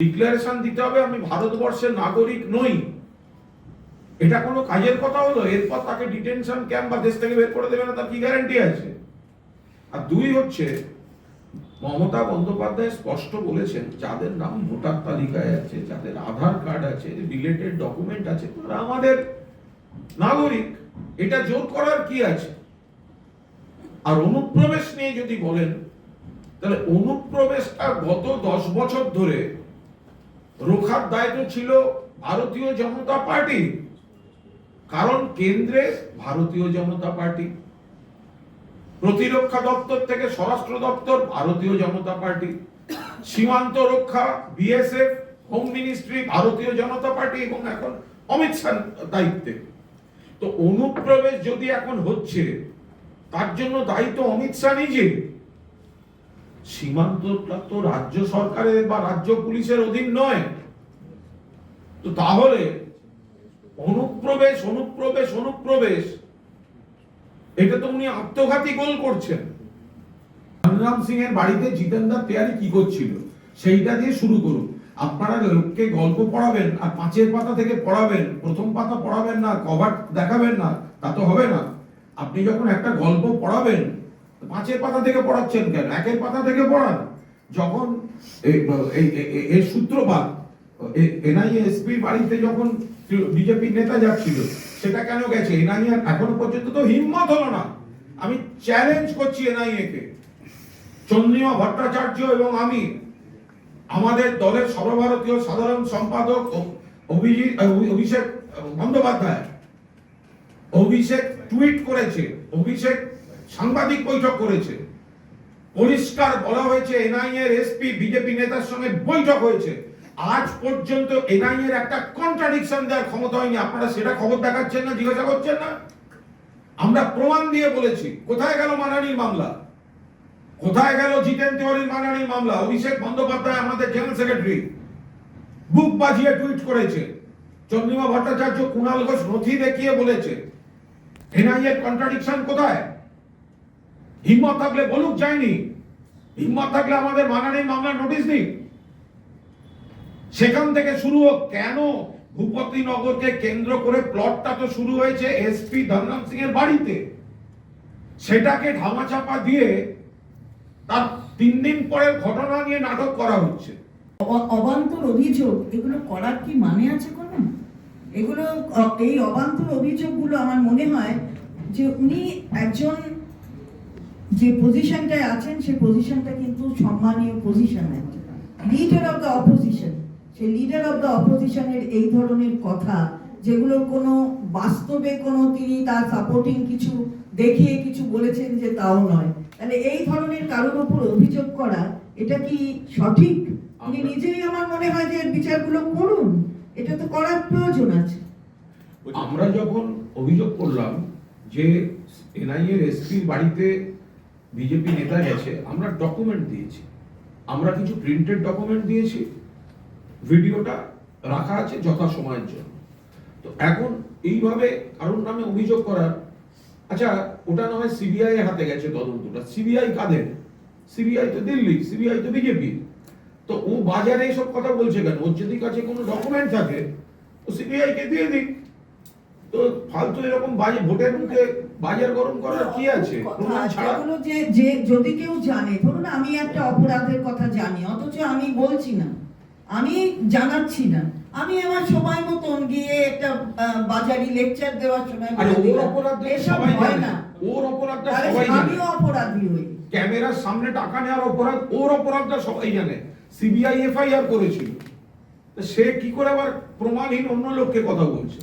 Declaration দিতে হবে আমি ভারতবর্ষের নাগরিক নই, এটা কোনো কাজের কথা হলো? এরপর তাকে ডিটেনশন ক্যাম্প বা দেশ থেকে বের করে দেবে না, তার কি গ্যারান্টি আছে? আর দুই হচ্ছে, মমতা বন্দ্যোপাধ্যায় স্পষ্ট বলেছেন যাদের নাম ভোটার তালিকায় আছে, যাদের আধার কার্ড আছে, রিলেটেড ডকুমেন্ট আছে, তারা আমাদের নাগরিক। এটা জোর করার কি আছে? আর অনুপ্রবেশ নিয়ে যদি বলেন, তাহলে অনুপ্রবেশটা গত 10 বছর ধরে রোখার দায়িত্ব ছিল ভারতীয় জনতা পার্টি, কারণ কেন্দ্রে ভারতীয় জনতা পার্টি, প্রতিরক্ষা দপ্তর থেকে স্বরাষ্ট্র দপ্তর ভারতীয় জনতা পার্টি, সীমান্ত রক্ষা বিএসএফ, হোম মিনিস্ট্রি ভারতীয় জনতা পার্টি, এবং এখন অমিত শাহ দায়িত্বে। তো অনুপ্রবেশ যদি এখন হচ্ছে, তার জন্য দায়িত্ব অমিত শাহ নিজে। সীমান্তটা তো রাজ্য সরকারের বা রাজ্য পুলিশের অধীন নয়। তো তাহলে অনুপ্রবেশ অনুপ্রবেশ অনুপ্রবেশ, এটা তো উনি আত্মঘাতী গোল করছেন। ধনরাম সিং এর বাড়িতে জিতেন্দ্র তেওয়ারি কি করছিল সেইটা দিয়ে শুরু করুন। আপনারা লোককে গল্প পড়াবেন আর 5 পাতা থেকে পড়াবেন, প্রথম পাতা পড়াবেন না, কভার দেখাবেন না, তা তো হবে না। আপনি যখন একটা গল্প পড়াবেন, 5 পাতা থেকে পড়াচ্ছেন কেন? 1 পাতা থেকে পড়ান। যখন এই সূত্রপাত এনআইএ এসপির বাড়িতে যখন বিজেপি নেতা যাচ্ছিল, সেটা কেন গেছে? এনআইএ এখনো পর্যন্ত তো হিম্মত হলো না। আমি চ্যালেঞ্জ করছি এনআইএ কে, চন্দ্রিমা ভট্টাচার্য এবং আমি, আমাদের দলের সর্বভারতীয় সাধারণ সম্পাদক অভিষেক বন্দ্যোপাধ্যায়, অভিষেক টুইট করেছে, অভিষেক সাংবাদিক বৈঠক করেছে, পরিষ্কার বলা হয়েছে এনআইএ এর এসপি বিজেপি নেতার সঙ্গে বৈঠক হয়েছে। আজ পর্যন্ত এনআইএ এর একটা কন্ট্রাডিকশন দেওয়ার ক্ষমতা হয়নি। আপনারা সেটা খবর দেখাচ্ছেন না, জিজ্ঞাসা করছেন না। আমরা প্রমাণ দিয়ে বলেছি। কোথায় গেল মানহানির মামলা? কোথায় গেল জিতেন তেওয়ারির মানহানির মামলা? অভিষেক বন্দ্যোপাধ্যায় আমাদের জেনারেল সেক্রেটারি বুক বাজিয়ে টুইট করেছে। চন্দ্রিমা ভট্টাচার্য কুণাল ঘোষ নথি দেখিয়ে বলেছে। এনআইএ এর কন্ট্রাডিকশন কোথায়? হিম্মত থাকলে বলুক যায়নি, হিম্মত থাকলে আমাদের মানহানির মামলার নোটিশ দিক। সেখান থেকে শুরু হোক। কেন ভূপতিনগরকে কেন্দ্র করে প্লটটা তো শুরু হয়েছে এসপি ধনরাম সিং এর বাড়িতে, সেটাকে ধামাচাপা দিয়ে তার 3 দিন পরের ঘটনা নিয়ে নাটক করা হচ্ছে। অবান্তর অভিযোগ এগুলো করার কি মানে আছে কোনো? এগুলো এই অবান্তর অভিযোগগুলো আমার মনে হয় যে উনি একজন যে পজিশনটায় আছেন, সেই পজিশনটা কিন্তু সম্মানীয় position, leader of the opposition. সেই লিডার অফ দ্য অপোজিশনের এই ধরনের কথা, যেগুলো কোনো বাস্তবে কোনো তিনি তার সাপোর্টিং কিছু দেখিয়ে কিছু বলেছেন যে তাও নয়, তাহলে এই ধরনের কারোর উপর অভিযোগ করা এটা কি সঠিক? উনি নিজেই আমার মনে হয় যে বিচারগুলো করুন, এটা তো করার প্রয়োজন আছে। আমরা যখন অভিযোগ করলাম যে এনআইএ এর এসপির বাড়িতে বিজেপি নেতা গেছে, আমরা ডকুমেন্ট দিয়েছি, আমরা কিছু প্রিন্টেড ডকুমেন্ট দিয়েছি, ভিডিওটা রাখা আছে যথাসময়ের জন্য। তো এখন এইভাবে কারোর নামে অভিযোগ করার, আচ্ছা ওটা না হয় সিবিআই এর হাতে গেছে তদন্তটা। সিবিআই কাদের? সিবিআই তো দিল্লি, সিবিআই তো বিজেপি। তো ও বাজারে এসব কথা বলছে কেন? ওর যদি কাছে কোনো ডকুমেন্ট থাকে ও সিবিআই কে দিয়ে দিক। তো ফালতু এরকম বাজে ভোটের মুখে বাজার গরম করার কি আছে? প্রমাণ ছাড়া যে যদি কেউ জানে, ধরুন আমি একটা অপরাধের কথা জানি, অথচ আমি বলছি না, আমি জানাচ্ছি না, আমি আমার সময় মতন গিয়ে একটা বাজারি লেকচার দেওয়ার সময় ওর অপরাধটা সবাই জানে, ওর অপরাধটা সবাই জানে, আমিও অপরাধী হই। ক্যামেরার সামনে টাকা নেওয়ার অপরাধ, ওর অপরাধটা সবাই জানে। সিবিআই এফআইআর করেছিল, সে কি করে আবার প্রমাণহীন অন্য লোককে কথা বলছে?